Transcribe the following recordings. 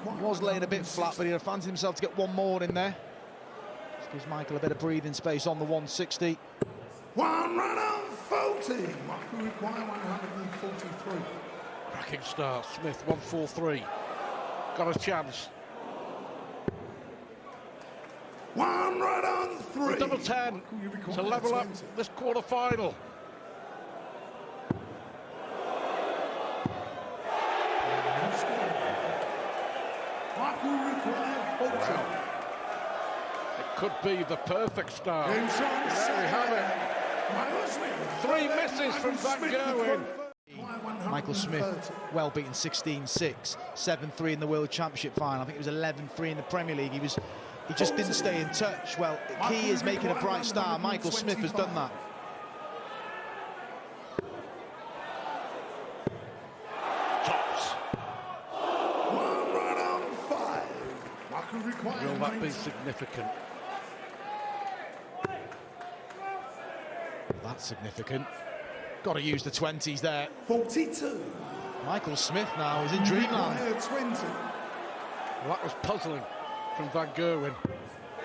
He was laying a bit flat, but he fancied himself to get one more in there. Just gives Michael a bit of breathing space on the 160. 140. Michael require 143. Cracking start. Smith 143. Got a chance. 103. Double 10 to level up this quarter-final. Michael require 40. Wow. It could be the perfect start. There we have it. 3 misses from Van Gerwen. Michael Smith, well beaten 16-6, 7-3 in the World Championship final. I think it was 11-3 in the Premier League. He just didn't stay in touch. Well, the key is making a bright start. Michael Smith has done that. Tops. 105. Will that be significant? That's significant. Got to use the 20s there. 42. Michael Smith now is in dreamland. 20. Well, that was puzzling from Van Gerwen.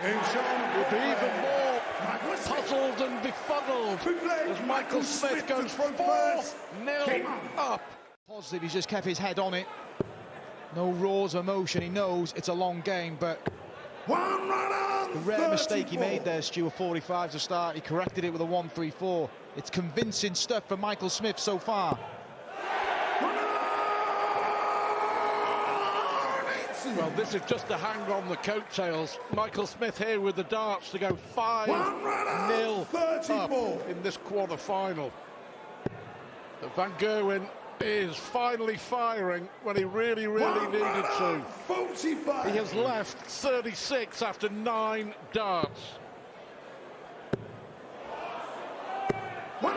Would Be even more puzzled and befuddled as Michael Smith goes 4-0 up. Positive, he's just kept his head on it. No roars of emotion. He knows it's a long game, but the rare mistake he made there, Stu, a 45 to start. He corrected it with a 134. It's convincing stuff for Michael Smith so far. Well, this is just to hang on the coattails. Michael Smith here with the darts to go 5-0 up in this quarter-final. Van Gerwen is finally firing when he really needed to. 45. He has left 36 after 9 darts. Well,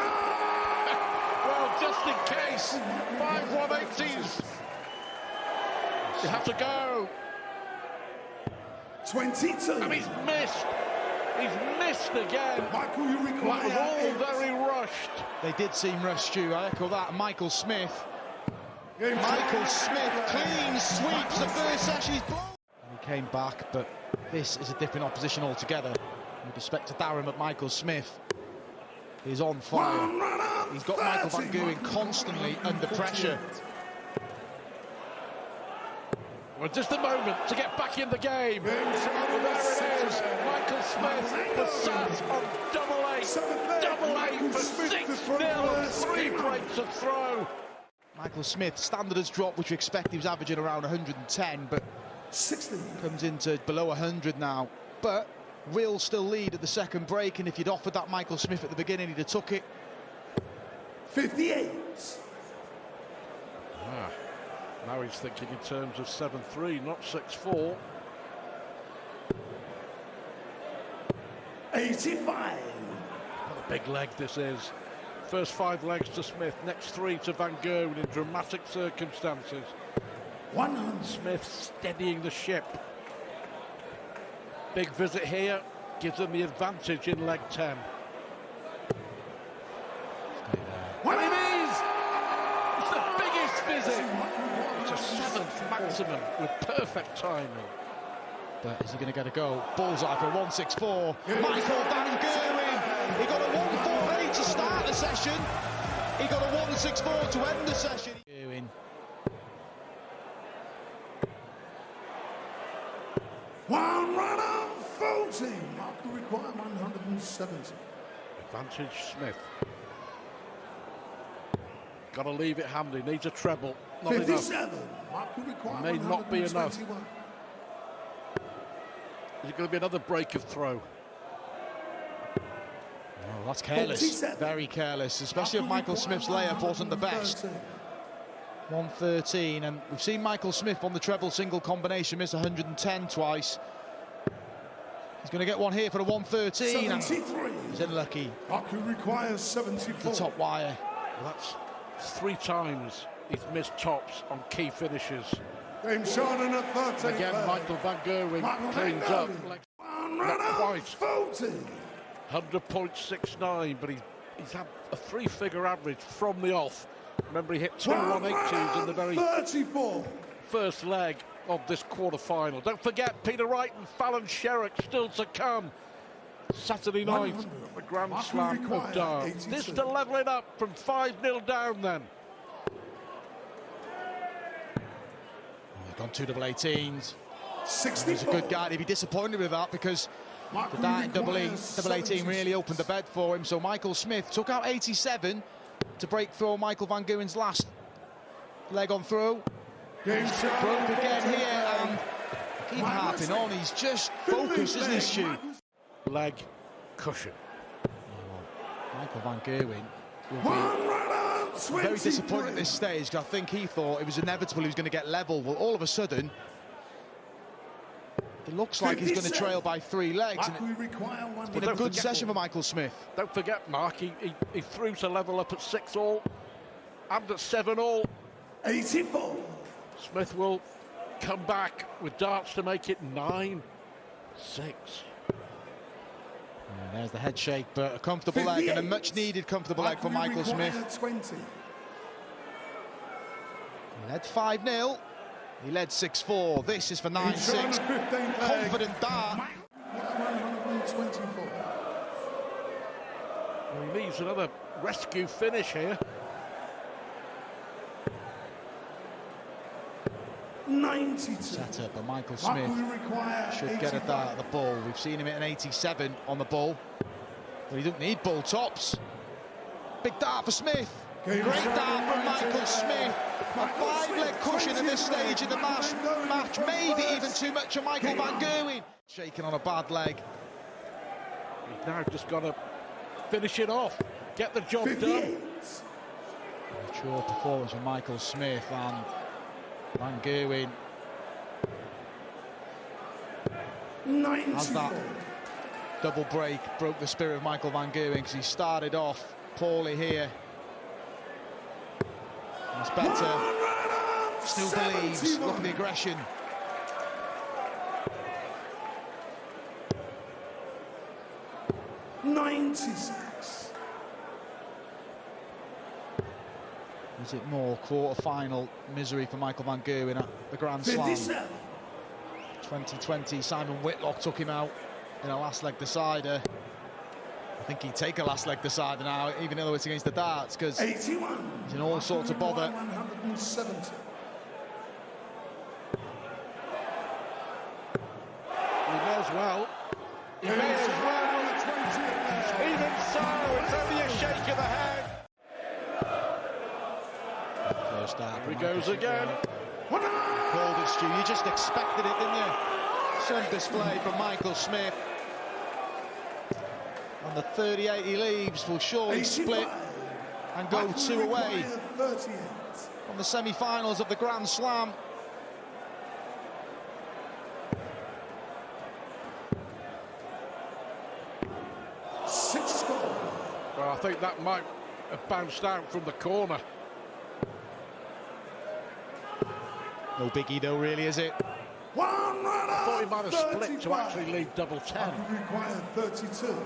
just in case, 5 180s. You have to go. 22. And he's missed. He's missed again. Michael, you require That was all very rushed. They did seem rushed, Stu. I echo that. Michael Smith. Michael Smith clean sweeps the first session. He's blown. He came back, but this is a different opposition altogether. With respect to Darren, but Michael Smith is on fire. He's got Michael Van Gerwen constantly under pressure. Well, just a moment to get back in the game. Well, there it is. Michael Smith was sat on double eight for 6-0, 3 breaks of throw. Michael Smith, standard has dropped, which we expect. He was averaging around 110, but 60 comes into below 100 now. But will still lead at the second break, and if you'd offered that Michael Smith at the beginning, he'd have took it. 58. Now he's thinking in terms of 7-3, not 6-4. 85. What a big leg this is. First 5 legs to Smith, next 3 to Van Gerwen in dramatic circumstances. 100. Smith steadying the ship. Big visit here, gives them the advantage in leg 10. What it is! It's the biggest visit! It's a 7th maximum with perfect timing. But is he going to get a go? Bullseye for 164. Michael Van Gerwen. He got a 148 to start the session. He got a 164 to end the session. Gerwen. 140. Michael require 170. Advantage Smith. Got to leave it handy. Needs a treble. Not 57. enough. Michael require May not be enough. 121. Is it going to be another break of throw? Oh, that's careless. 47. Very careless, especially if Michael Smith's layup wasn't the best. 113, and we've seen Michael Smith on the treble single combination miss 110 twice. He's going to get one here for a 113. 73. He's unlucky. Michael requires 74. The top wire. Well, that's 3 times he's missed tops on key finishes. Game shot in a 13. Again, Michael Van Gerwen cleans up. Not quite. 40. 100.69, but he's had a 3-figure average from the off. Remember, he hit 2 180s in the very 34. first leg. of this quarter-final. Don't forget, Peter Wright and Fallon Sherrock still to come. Saturday night, the Grand Slam of darts. This to level it up from 5-0 down then. They've gone 2 double 18s. 64. He's a good guy. He'd be disappointed with that because the dart in double 18 really opened the bed for him. So Michael Smith took out 87 to break through Michael Van Gewen's last leg on throw. Broke again here and keep harping on. He's just focused, isn't he, Stu? Leg cushion. Michael Van Gerwen will be very disappointed at this stage because I think he thought it was inevitable he was going to get level. Well, all of a sudden, it looks like he's going to trail by 3 legs. And it's been a good session for Michael Smith. Don't forget, Mark, he threw to level up at 6-all and at 7-all. 84. Smith will come back with darts to make it 9-6. And there's the head shake, but a comfortable leg and a much-needed comfortable leg for Michael Smith. 20. He led 5-0. He led 6-4. This is for 9-6. Confident dart. 124. Well, he needs another rescue finish here. 92. Set up, but Michael Smith should get a dart at the ball. We've seen him at an 87 on the ball, but he doesn't need ball tops. Big dart for Smith. Great dart from Michael Smith. A 5-leg cushion at this stage of the match. Maybe even too much for Michael Van Gerwen. Shaking on a bad leg. He's now just got to finish it off, get the job 58. done. Mature performance from Michael Smith and Van Gerwen 94. has that double break broke the spirit of Michael Van Gerwen because he started off poorly here. It's better. Still believes. Look at the aggression. $96. Is it more quarter-final misery for Michael Van Gerwen at the Grand Slam? 57. 2020, Simon Whitlock took him out in a last leg decider. I think he'd take a last leg decider now, even though it's against the darts, because 81. he's in all sorts of bother. 170. He may as well. He may as well. Even so, it's only a shake of the head. First dart. Here he goes again. Called it, Stu. You just expected it, didn't you? Some display from Michael Smith. On the 38 he leaves, will surely split and go 2 away on the semi-finals of the Grand Slam. Well, I think that might have bounced out from the corner. No biggie though, really, is it? I thought he might have split to actually leave double 10. Require 32.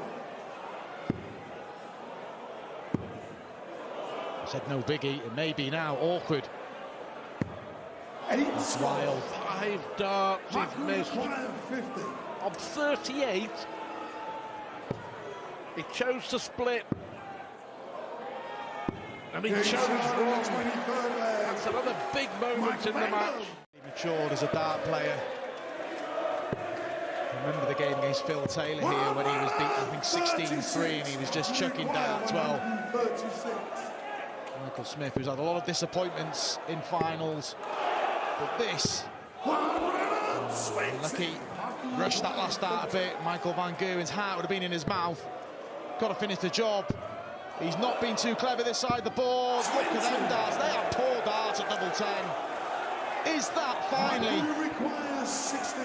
I said no biggie, it may be now. Awkward. 8. That's wild. 5 darts he's missed. 50. On 38, he chose to split. And he chose wrong. That's another big moment in the match. He matured as a dart player. I remember the game against Phil Taylor here when he was beaten, I think 16-3, and he was just chucking darts well. Michael Smith, who's had a lot of disappointments in finals, but this, lucky, rushed that last dart a bit. Michael Van Gerwen's heart would have been in his mouth. Got to finish the job. He's not been too clever this side of the board. Look at them darts. They are poor darts at double 10. Is that finally? Requires 16.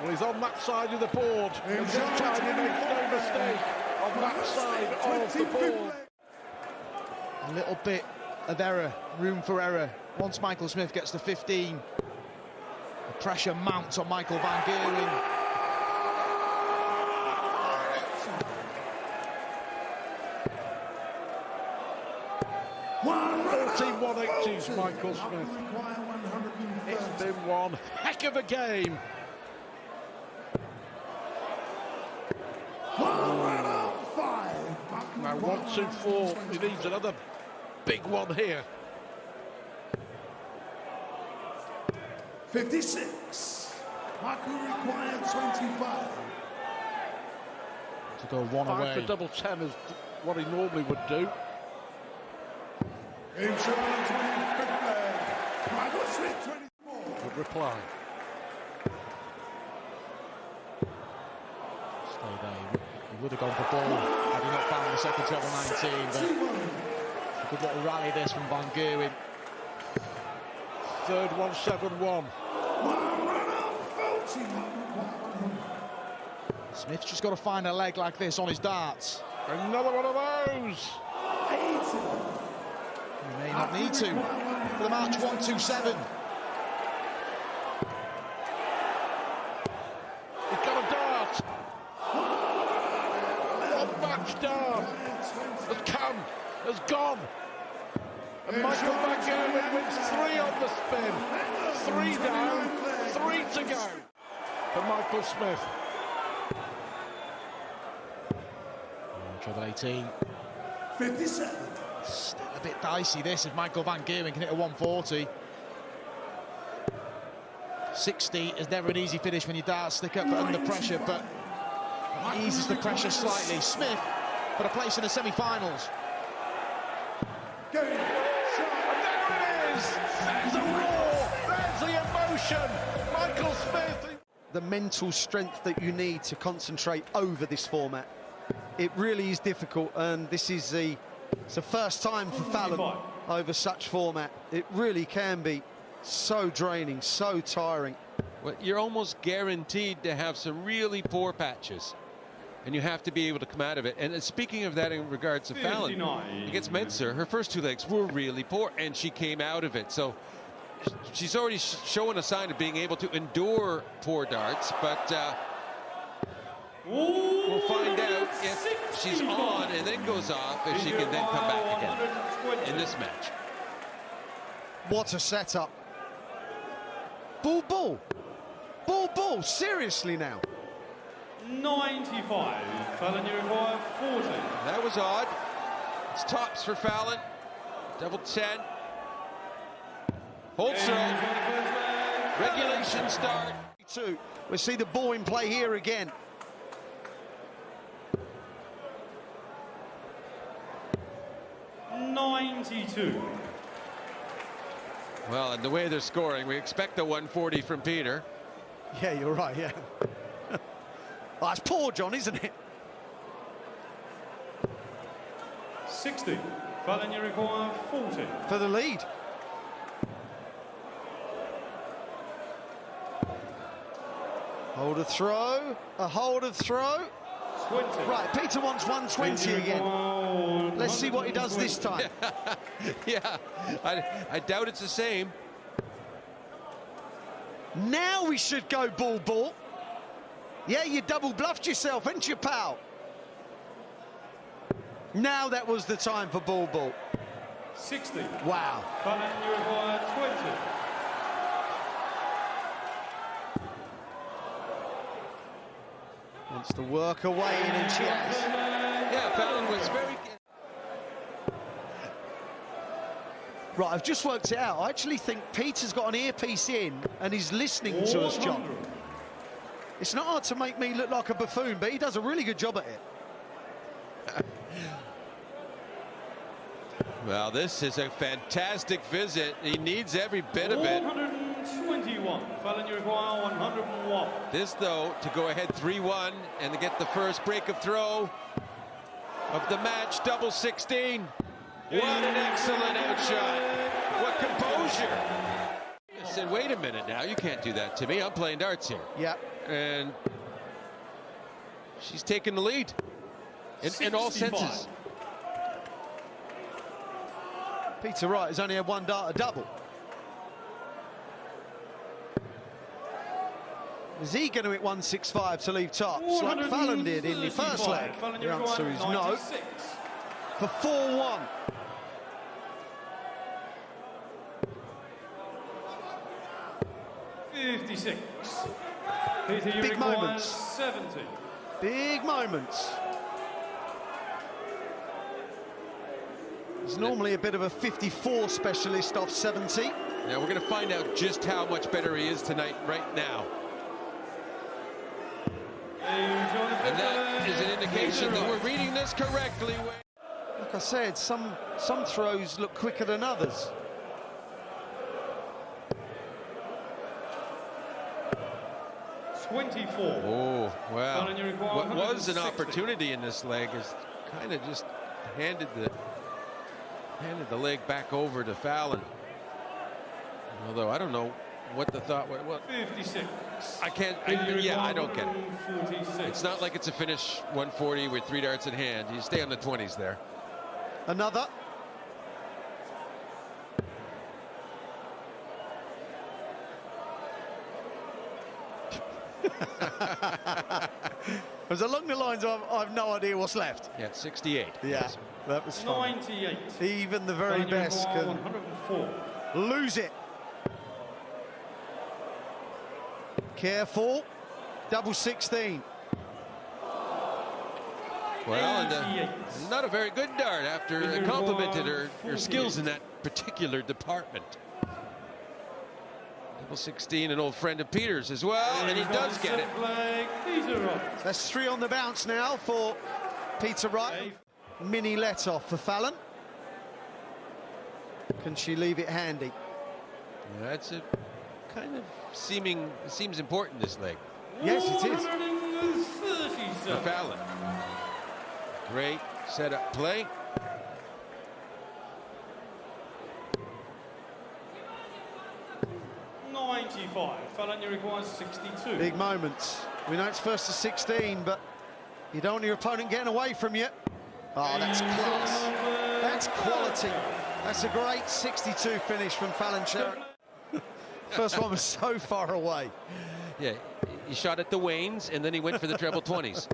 Well, he's on that side of the board. And this time he makes no mistake on that side of the board. A little bit of error, room for error. Once Michael Smith gets to 15, the pressure mounts on Michael Van Gerwen. 180s, Michael Smith. It's been one heck of a game. Now 1, 2, 4. He needs another big one here. 56. Haku required 25. To go one away. 5 for double 10 is what he normally would do. In Sherrock 25th leg. Michael Smith 24. Good reply. Stay there. He would have gone for ball had he not found the second treble 19. But it's a good little rally this from Van Gerwen. Third one, 7-1. Smith's just got to find a leg like this on his darts. Another one of those. He may not need to for the match. 1-2-7. He's got a dart. One match dart has come, has gone. And Michael Van Gerwen wins 3 on the spin. 3 down, 3 to go for Michael Smith. Treble 18. 57. Still a bit dicey this if Michael Van Gerwen can hit a 140. 60 is never an easy finish when your darts stick up under pressure, but it eases the pressure slightly. Smith for a place in the semi-finals. And there it is! There's the roar! There's the emotion! Michael Smith! The mental strength that you need to concentrate over this format. It really is difficult, and this is it's the first time for Fallon over such format. It really can be so draining, so tiring. Well, you're almost guaranteed to have some really poor patches, and you have to be able to come out of it. And speaking of that in regards to Fallon, against Mensah, her first 2 legs were really poor, and she came out of it. So she's already showing a sign of being able to endure poor darts, but we'll find out if she's on and then goes off, if she can then come back again in this match. What a setup. Ball, ball. Ball, ball. Seriously now. 95. Fallon, you require 40. That was odd. It's tops for Fallon. Double 10. Hold serve. Regulation start. We see the ball in play here again. $92. Well, and the way they're scoring, we expect the 140 from Peter. Yeah, you're right, yeah. Oh, that's poor, John, isn't it? 60. Fallon, you require 40. For the lead. Hold of throw. A hold of throw. 20. Right, Peter wants 120 again. Let's see what he does this time. Yeah, I doubt it's the same. Now we should go ball, ball. Yeah, you double bluffed yourself, ain't you, pal? Now that was the time for ball, ball. 60. Wow. Fallon, you require 20. Wants to work away, and she has. Yeah, Fallon was very... Right, I've just worked it out. I actually think Peter's got an earpiece in and he's listening to us, John. It's not hard to make me look like a buffoon, but he does a really good job at it. Well, this is a fantastic visit. He needs every bit of it. 121. Fallon, you require 101. This, though, to go ahead 3-1 and to get the first break of throw of the match, double 16. What an excellent outshot. What composure. I said, wait a minute now, you can't do that to me. I'm playing darts here. Yeah. And she's taking the lead in all senses. Peter Wright has only had one dart, a double. Is he going to hit 165 to leave tops like Fallon did in the first leg? The answer is no. For 4-1. 56. Peter, you Big require moments. 70. Big moments. He's normally a bit of a 54 specialist off 70. Now we're going to find out just how much better he is tonight, right now. And that is an indication that we're reading this correctly. Like I said, some throws look quicker than others. Oh, wow. What was an opportunity in this leg is kind of just handed the leg back over to Fallon. Although I don't know what the thought was. Well, 56. I don't get it. It's not like it's a finish 140 with 3 darts in hand. You stay on the 20s there. Another. It was along the lines of I've no idea what's left. Yeah, 68. Yeah, that was fun. 98. Even the very best can 104. lose it. Careful. Double 16. Well, and not a very good dart after complimented her skills in that particular department. Double 16, an old friend of Peter's as well, and he does get it. That's 3 on the bounce now for Peter Wright. Mini let off for Fallon. Can she leave it handy? Yeah, that's a kind of seems important, this leg. Yes, it is. For Fallon. Great setup play. Fallon, you require 62. Big moments. We know it's first to 16, but you don't want your opponent getting away from you. Oh, that's class. That's quality. That's a great 62 finish from Fallon Sherrock. First one was so far away. Yeah, he shot at the Waynes, and then he went for the treble 20s.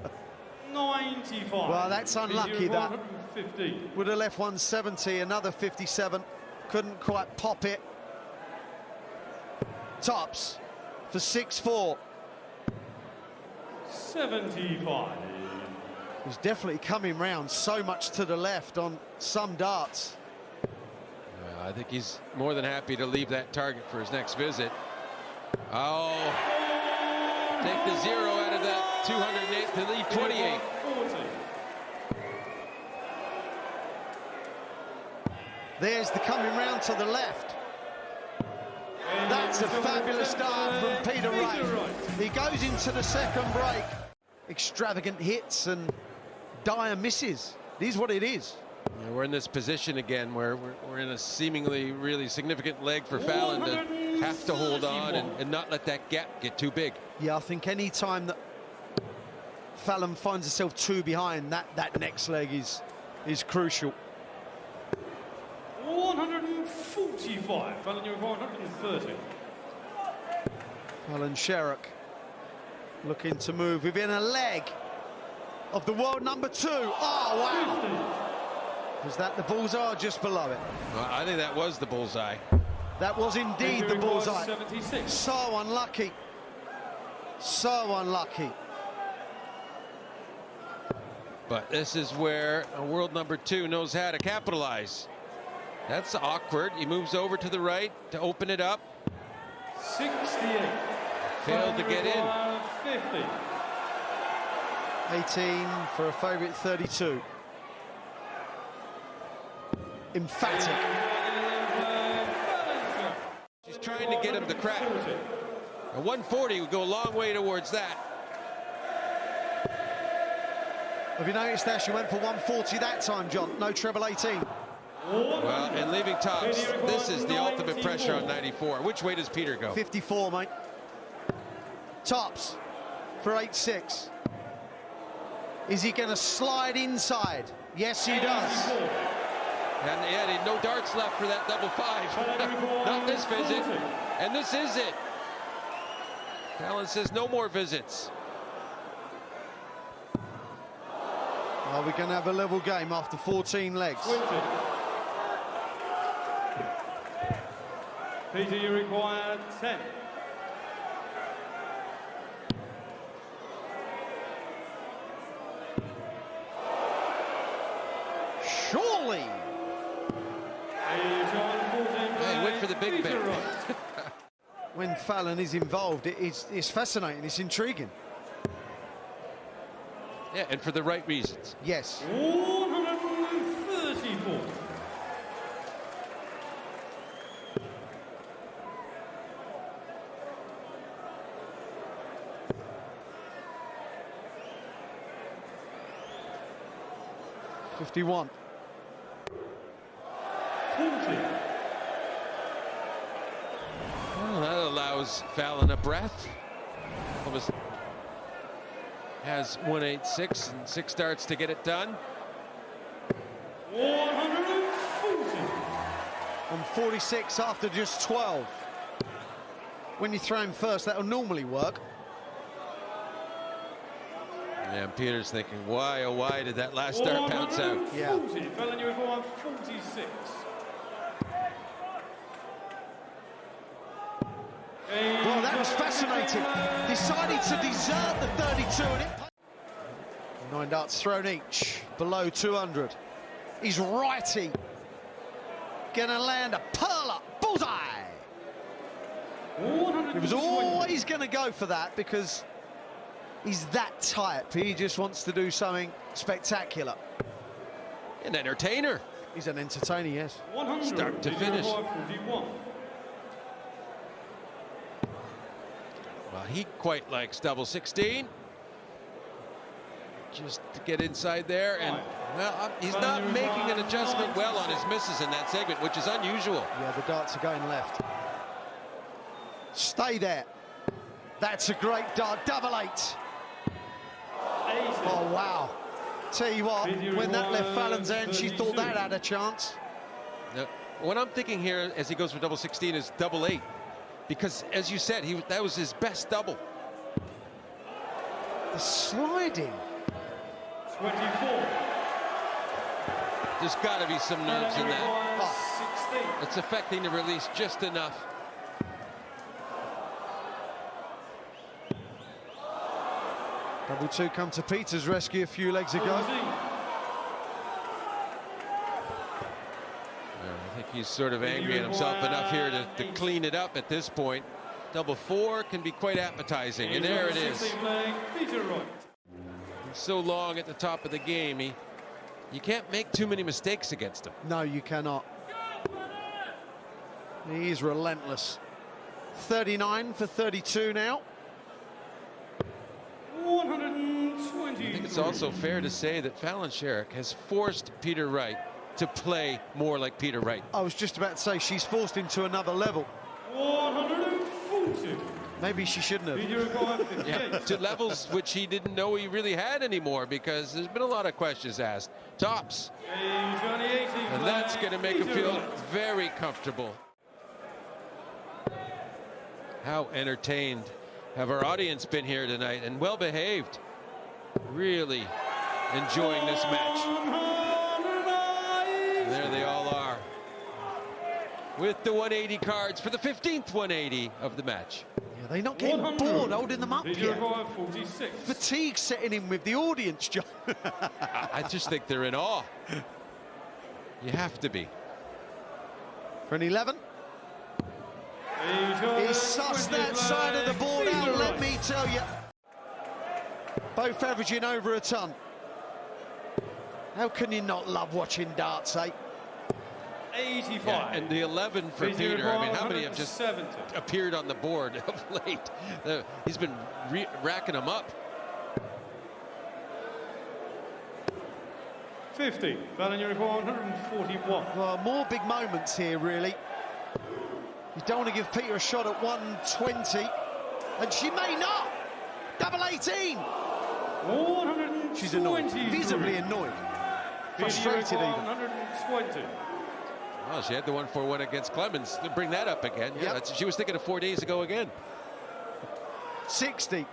95. Well, that's unlucky. That would have left 170, another 57. Couldn't quite pop it. Tops for 6-4. 75. He's definitely coming round so much to the left on some darts. I think he's more than happy to leave that target for his next visit. Oh, take the 0 out of that 208 to leave 28. 40. There's the coming round to the left. That's a fabulous dart from Peter Wright. He goes into the second break. Extravagant hits and dire misses. It is what it is. Yeah, we're in this position again where we're in a seemingly really significant leg for Fallon to have to hold on and not let that gap get too big. Yeah, I think any time that Fallon finds herself 2 behind, that next leg is crucial. 145. Fallon, you require 130. Fallon Sherrock looking to move within a leg of the world number 2. Oh, wow. Was that the bullseye or just below it? Well, I think that was the bullseye. That was indeed the bullseye. 76. So unlucky. So unlucky. But this is where a world number 2 knows how to capitalize. That's awkward. He moves over to the right to open it up. 68. Failed to get in. 50. 18 for a favourite 32. Emphatic. She's trying to get him to crack. A 140 would go a long way towards that. Have you noticed that she went for 140 that time, John? No treble 18. Well, and leaving tops, this is the ultimate pressure on 94. Which way does Peter go? 54, mate. Tops for 8-6. Is he going to slide inside? Yes, he does. And yeah, no darts left for that double 5. Not this visit. And this is it. Fallon says no more visits. Are we going to have a level game after 14 legs? Peter, you require 10. Italy. Hey, went for the big bet. When Fallon is involved, it's fascinating, it's intriguing. Yeah, and for the right reasons. Yes. 134. $51. 40. Well, that allows Fallon a breath. Almost has 186 and 6 starts to get it done. 140. On 46 after just 12. When you throw him first, that'll normally work. Yeah, and Peter's thinking, why, oh why did that last start bounce out? Yeah. Fallon, you require 46. Well, that was fascinating. Decided to desert the 32 and it... 9 darts thrown each, below 200. He's righty. Gonna land a perler, bullseye. He was always gonna go for that because he's that type. He just wants to do something spectacular. An entertainer. He's an entertainer, yes. 100. Start to finish. 41. Well, he quite likes double 16. Just to get inside there, and well, he's not making an adjustment well on his misses in that segment, which is unusual. Yeah, the darts are going left. Stay there. That's a great dart, double 8. Oh, wow. Tell you what, when that left Fallon's end, she thought that had a chance. Now, what I'm thinking here as he goes for double 16 is double 8. Because, as you said, that was his best double. The sliding. 24. There's got to be some nerves in that. Oh. 16. It's affecting the release just enough. Double 2 come to Peter's rescue a few legs ago. I think he's sort of angry at himself enough here to clean it up at this point. Double 4 can be quite appetizing, and there it is. So long at the top of the game, you can't make too many mistakes against him. No, you cannot. He is relentless. 39 for 32 now. 120. I think it's also fair to say that Fallon Sherrock has forced Peter Wright to play more like Peter Wright. I was just about to say she's forced him to another level. 140. Maybe she shouldn't have. Yeah, to levels which he didn't know he really had anymore, because there's been a lot of questions asked. Tops. And that's going to make him feel very comfortable. How entertained have our audience been here tonight, and well behaved. Really enjoying this match. And there they all are, with the 180 cards for the 15th 180 of the match. Yeah, they're not getting bored holding them up yet. 46. Fatigue setting in with the audience, John. I just think they're in awe. You have to be. For an 11. He sussed that side of the board out, let me tell you. Both averaging over a ton. How can you not love watching darts, eh? 85. Yeah, and the 11 for Peter. I mean, how many have just 70. appeared on the board of late? He's been racking them up. 50. Fallon, you require 141. Well, more big moments here, really. You don't want to give Peter a shot at 120, and she may not. Double 18. 120. She's annoyed, visibly annoyed, frustrated even. 120. Well, she had the 141 against Clemens. To bring that up again. Yeah, Yep. she was thinking of 4 days ago again. 60.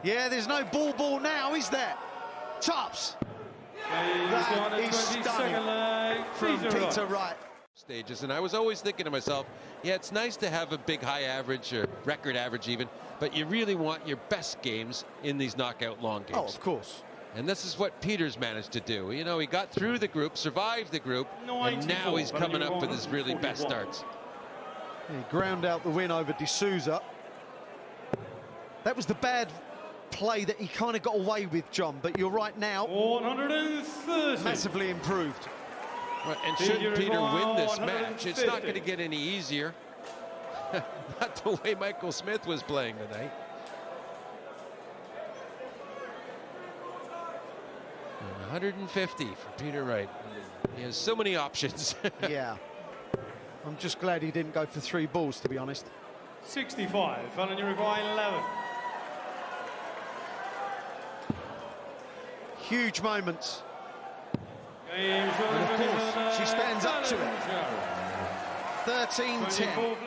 Yeah, there's no ball now, is there? Tops. That is stunning from Peter Wright. Stages, and I was always thinking to myself, yeah, it's nice to have a big high average or record average even, but you really want your best games in these knockout long games. Oh, of course. And this is what Peter's managed to do. You know, he got through the group, survived the group, and now he's coming up with his really best starts. He ground out the win over D'Souza. That was the bad play that he kind of got away with, John, but you're right now. 130. Massively improved. Right, and should Peter win this match, it's not going to get any easier. Not the way Michael Smith was playing tonight. And 150 for Peter Wright. He has so many options. Yeah. I'm just glad he didn't go for 3 balls, to be honest. 65. Fallon, you require 11. Huge moments. And of course, she stands up to it. 13-10.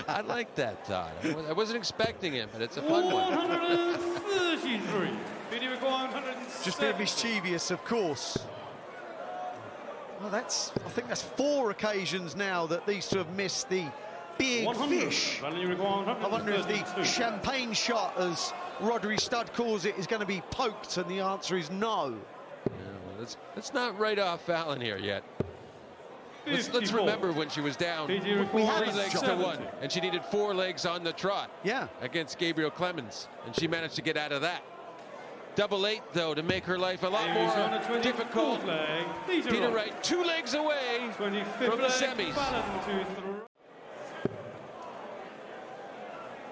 I like that thought. I wasn't expecting it, but it's a fun one. 133. Video required 107. Just being mischievous, of course. Well, I think that's 4 occasions now that these two have missed the big 100. fish. I wonder if the champagne shot, as Rodri Stud calls it, is going to be poked, and the answer is no. Yeah, well, let's not write off Fallon here yet. Let's remember when she was down 3 legs to 1, and she needed 4 legs on the trot. Yeah. Against Gabriel Clemens, and she managed to get out of that. Double 8 though, to make her life a lot more difficult. Peter Wright 2 legs away from the semis.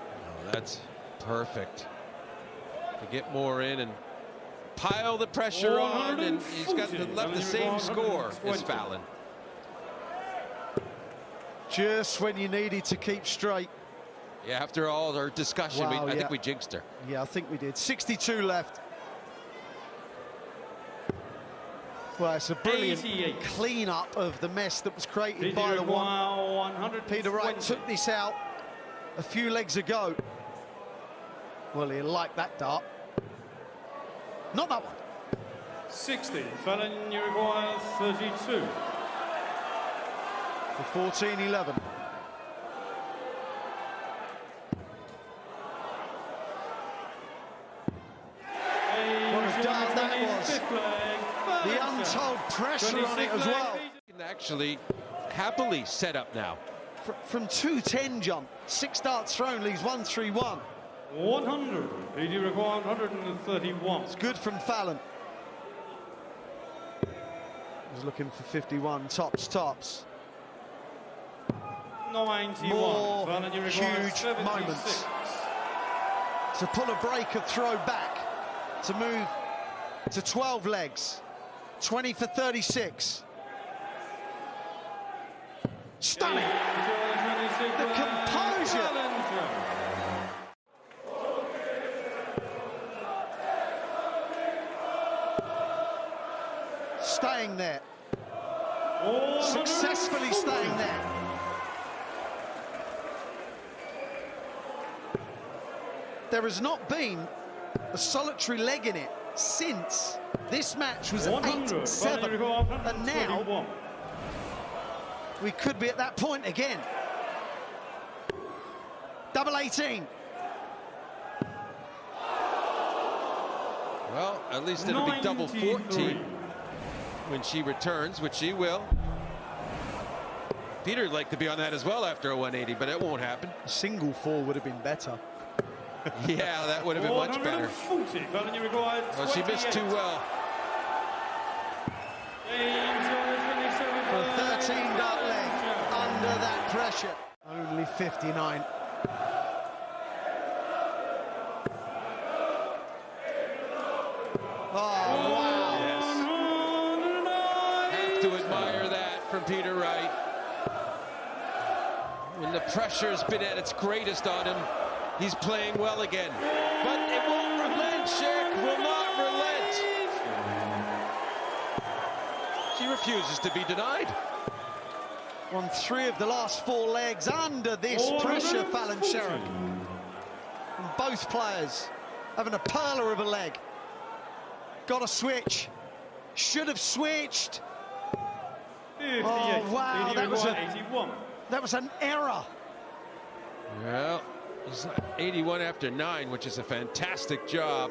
Oh, that's perfect. To get more in and pile the pressure on, and he's got left the same score as Fallon. Just when you needed to keep straight. Yeah, after all our discussion, Wow, I think we jinxed her. Yeah, I think we did. 62 left. Well, it's a brilliant clean-up of the mess that was created by the one. Peter Wright took this out a few legs ago. Well, he'll like that dart. Not that one. 60. Fallon, you require 32. For 14-11. What a dart that was. The untold pressure on it as well. Can actually happily set up now. From 210, John. 6 darts thrown leaves 131. 100. He required 131. It's good from Fallon. He's looking for 51. Tops. 91. More Fallon, you require huge 76. moments. To pull a break and throw back. To move to 12 legs. 20 for 36. Stunning. The composure. Staying there. Successfully staying there. There has not been a solitary leg in it since this match was at 8-7, and now we could be at that point again. Double 18. Well, at least it'll be double 14 when she returns, which she will. Peter'd like to be on that as well after a 180, but it won't happen. A single 4 would have been better. Yeah, that would have been much better. Well, she missed too well. For a 13-dart leg, under that pressure. Only 59. Oh, wow. Yes. Have to admire that from Peter Wright. When the pressure's been at its greatest on him, he's playing well again. But it won't relent. Sherrock will not relent. She refuses to be denied. Won 3 of the last 4 legs under this pressure, Fallon Sherrock. And both players having a perler of a leg. Got to switch. Should have switched. Oh, wow, that was an error. Well, He's 81 after 9, which is a fantastic job.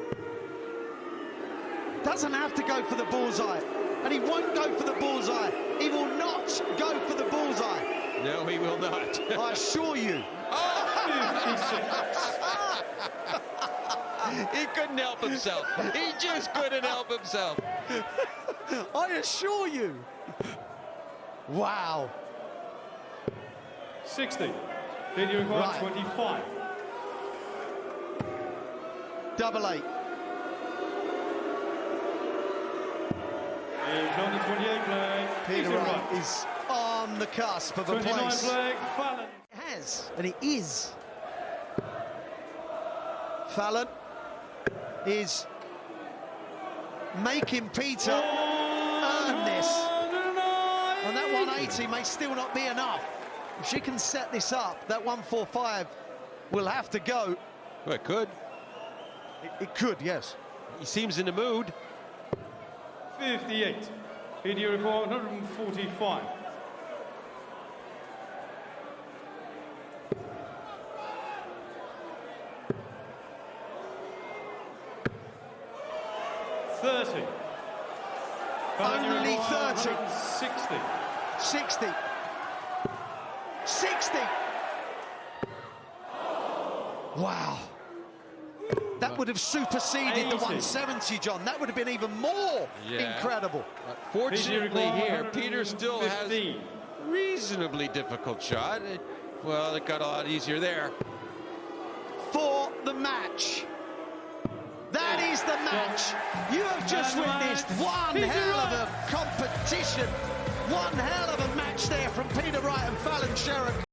Doesn't have to go for the bullseye, and he won't go for the bullseye. He will not go for the bullseye. No, he will not. I assure you. He couldn't help himself. He just couldn't help himself. I assure you. Wow. 60. Then you require Right. 25. Double 8. He's on the 28 flag. Peter He's in Wright is on the cusp of a 29 place. flag, Fallon. He has, and he is. Fallon is making Peter earn this. And that 180 may still not be enough. If she can set this up, that 145 will have to go. Well, it could. It could, yes. He seems in the mood. 58. Then you require 145. Only 30. 60. 60. 60. Wow. That would have superseded 80. the 170, John. That would have been even more incredible. Fortunately here, Peter still has 115. a reasonably difficult shot. Well, it got a lot easier there. For the match. That is the match. You have just witnessed one hell of a competition. One hell of a match there from Peter Wright and Fallon Sherrock.